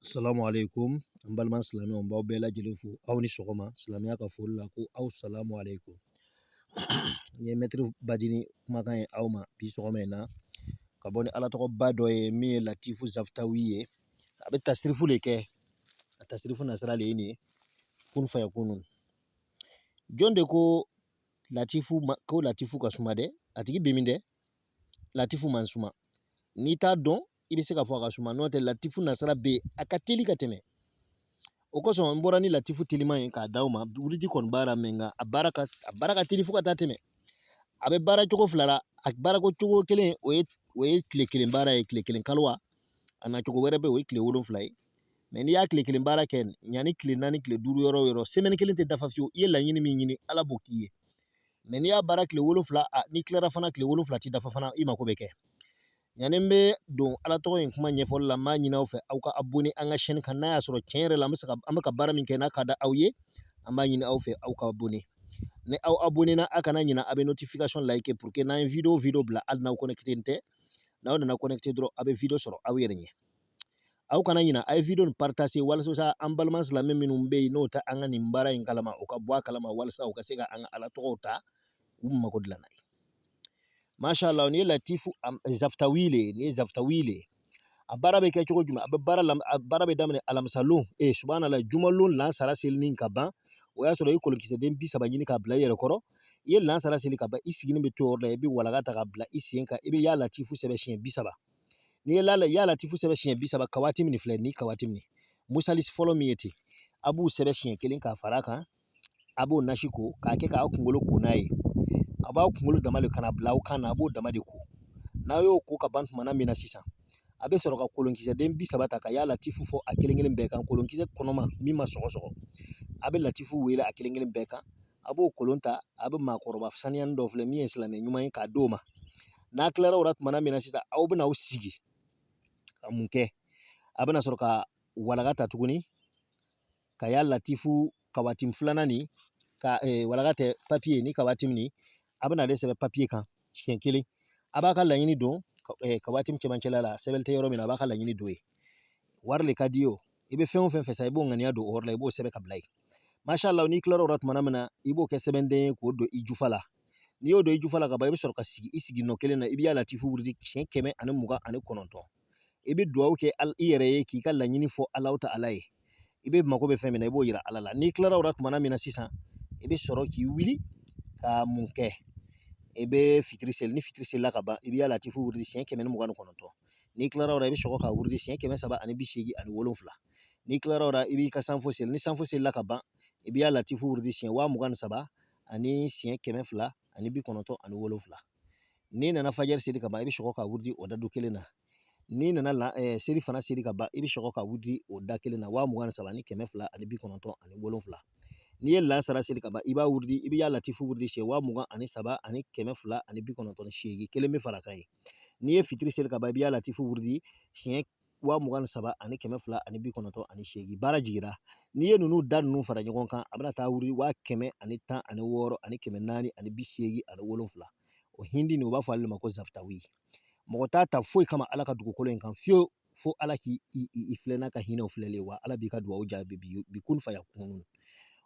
Assalamu alaikum. An balima silamɛw n b'aw bɛɛ lajɛlen fo aw ni sɔgɔma silamɛya ka foli la ko aw salamu alaikum. N ye mɛtiri Badini kumakan ye aw ma bi sɔgɔma in na ka bɔ ni ala tɔgɔba dɔ ye min ye Latifu Zaftawi ye. A bɛ tasirifu de kɛ, a tasirifu nasira le ye nin ye kun fayakunu. Jɔn de ko Latifu ka suma dɛ? A tigi bɛ min dɛ? Latifu man suma. N'i t'a dɔn i bɛ se ka fɔ a ka suma n'o tɛ Latifu nasira bɛ a ka teli ka tɛmɛ. O kosɔn n bɔra ni Latifu teliman ye k'a d'aw ma wurudi kɔni baara mɛn nka a baara ka teli fo ka taa tɛmɛ. A bɛ baara cogo fila la, a baara cogo kelen o ye tile kelen baara ye, tile kelen kaliwa. A na cogo wɛrɛ bɛ o ye tile 7 ye. Mais n'i y'a tile kelen baara kɛ yanni tile 4 tile 5 yɔrɔ o yɔrɔ semaine kelen tɛ dafa fiyewu i ye laɲini min ɲini ala b'o k'i ye. Mais n'i y'a baara tile 7 n'i tilara fana tile 7 tɛ dafa fana i mako bɛ kɛ. Yani n bɛ don ala tɔgɔ in kuma ɲɛfɔli la n b'a ɲini aw fɛ aw ka abonné an ka chaîne kan n'a y'a sɔrɔ tiɲɛ yɛrɛ la an bɛ ka baara min kɛ n'a ka da aw ye an b'a ɲini aw fɛ aw ka abonné. Ni aw abonné na aw kana ɲina aw bɛ notification like pour que n'an ye video bila hali n'aw connecté tɛ n'aw nana connecté dɔrɔn aw bɛ video sɔrɔ aw yɛrɛ ɲɛ. Aw kana ɲina a ye video nin partager walasa an balima silamɛ minnu bɛ yen n'o tɛ an ka nin baara in kalama o ka bɔ a kalama walasa u ka se ka an ka ala tɔgɔw ta u mago dilan n'a ye. Masha Allah ni ye Latifu Zaftawi le ni ye Zaftawi le a baara bɛ kɛ cogo jumɛn? A baara bɛ daminɛ alamisalon subhanallah jumalon lansara selinin ka ban o y'a sɔrɔ i ye kolonkisɛden 30 ɲini k'a bila i yɛrɛ kɔrɔ i ye lansara seli ka ban i sigini bɛ to yɔrɔ la i bɛ walaga ta ka bila i sen kan i bɛ ya Latifu sɛbɛn siɲɛ 30 n'i ye ya Latifu sɛbɛn siɲɛ 30 kawati min filɛ ni kawati min musali fɔlɔ min ye ten a b'u sɛbɛn siɲɛ 1 k'a fara a kan a b'o nasi ko k'a kɛ k'aw kunkolo ko n'a ye a b'aw kunkolo dama de kana bila aw kan na a b'o dama de ko n'a y'o ko ka ban tumana min na sisan a bɛ sɔrɔ ka kolonkisɛden 30 ta ka ya Latifu fɔ a kelen kelen bɛɛ kan kolonkisɛ kɔnɔma min ma sɔgɔsɔgɔ a bɛ Latifu wele a kelen kelen bɛɛ kan a b'o kolon ta a bɛ maakɔrɔba saniyani dɔ filɛ min ye silamɛ ɲuman ye k'a d'o ma n'a tilara o la tumana min na sisan aw bɛna aw sigi ka mun kɛ a bɛna sɔrɔ ka walaga ta tuguni ka ya Latifu kawati filanan nin ka walaga tɛ papiye ni kawati min a bɛna ale sɛbɛn papiye kan siɲɛ 1 a b'a ka laɲini don kawati cɛmancɛla la sɛbɛn tɛ yɔrɔ min na a b'a ka laɲini don ye wari le ka di o i bɛ fɛn o fɛn fɛ sa i b'o ŋaniya don o yɔrɔ la i b'o sɛbɛn ka bila yen masha Allah n'i tilara o la tumana min na i b'o kɛ sɛbɛnden ye k'o don i jufa la n'i y'o don i jufa la ka ban i bɛ sɔrɔ ka sigi i sigi nɔ kelen na i bɛ ya Latifu wurudi siɲɛ 129 i bɛ dugawu kɛ i yɛrɛ ye k'i ka laɲini fɔ Alahu Taala ye i bɛ mako bɛ fɛn min na i b'o yira ala la n'i tilara o la tumana min na sisan i bɛ sɔrɔ k'i wuli ka mun kɛ i bɛ fitiri seli ni fitiri selila ka ban i bɛ ya Latifu wurudi siɲɛ 129 n'i tilara o la i bɛ sɔrɔ ka wurudi siɲɛ 387 n'i tilara o la i b'i ka sanfo seli ni sanfo selila ka ban i bɛ ya Latifu wurudi siɲɛ 23 ani siɲɛ 297 n'i nana fajiri seli ka ban i bɛ sɔrɔ ka wurudi o dadu kelen na n'i nana seli fana seli ka ban i bɛ sɔrɔ ka wurudi o da kelen na 23 ani 297 n'i ye lansara seli ka ban i b'a wurudi i bɛ ya Latifu wurudi siɲɛ 23 ani 298 kelen bɛ fara kan ye n'i ye fitiri seli ka ban i bɛ ya Latifu wurudi siɲɛ 23 ani 298 baara jigira n'i ye ninnu da ninnu fara ɲɔgɔn kan a bɛna taa wurudi 116 ani 487 o hindi nin u b'a fɔ ale ma ko Zaftawi mɔgɔ t'a ta foyi kama ala ka dugukolo in kan fiyewu fo ala k'i filɛ n'a ka hinɛw filɛlen wa ala b'i ka dugawu jaabi bi kun fayakunu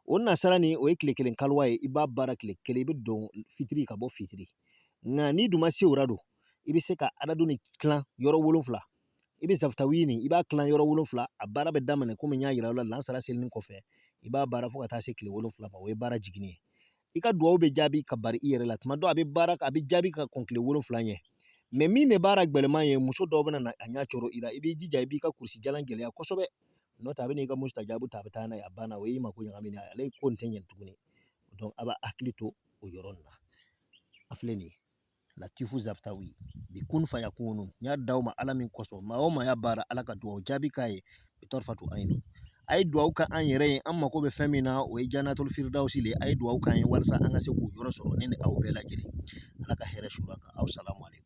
o nasara nin o ye tile kelen kaliwa ye i b'a baara tile kelen i bɛ don fitiri ka bɔ fitiri nka n'i dun ma se o la don i bɛ se ka adadu nin tilan yɔrɔ 7 i bɛ Zaftawi nin i b'a tilan yɔrɔ 7 a baara bɛ daminɛ komi n y'a yira aw la lansara selinin kɔfɛ i b'a baara fo ka taa se tile 7 ma o ye baara jiginni ye i ka dugawu bɛ jaabi ka bari i yɛrɛ la tuma dɔ a bɛ jaabi ka kɔn tile 7 ɲɛ mais min de baara gwɛlɛman ye muso dɔw bɛna a ɲɛ coro i la i b'i jija i b'i ka kurusi jalan gɛlɛya kosɛbɛ n'o tɛ a bɛ n'i ka mustajabu ta a bɛ taa n'a ye a banna o y'i mako ɲagami n'a ye ale ko nin tɛ ɲɛ tuguni donc a b'a hakili to o yɔrɔ nin na a filɛ nin ye Latifu Zaftawi bi kun fayakunu n y'a d'aw ma ala min kosɔn maa o maa y'a baara ala ka dugawu jaabi k'a ye bi tɔrifatu ayinu a ye dugawu kɛ an yɛrɛ ye an mako bɛ fɛn min na o ye Jannatul Firdawsi le a ye dugawu k'an ye walasa an ka se k'o yɔrɔ sɔrɔ ne ni aw bɛɛ lajɛlen ala ka hɛrɛ sur'a kan aw salamu aleykum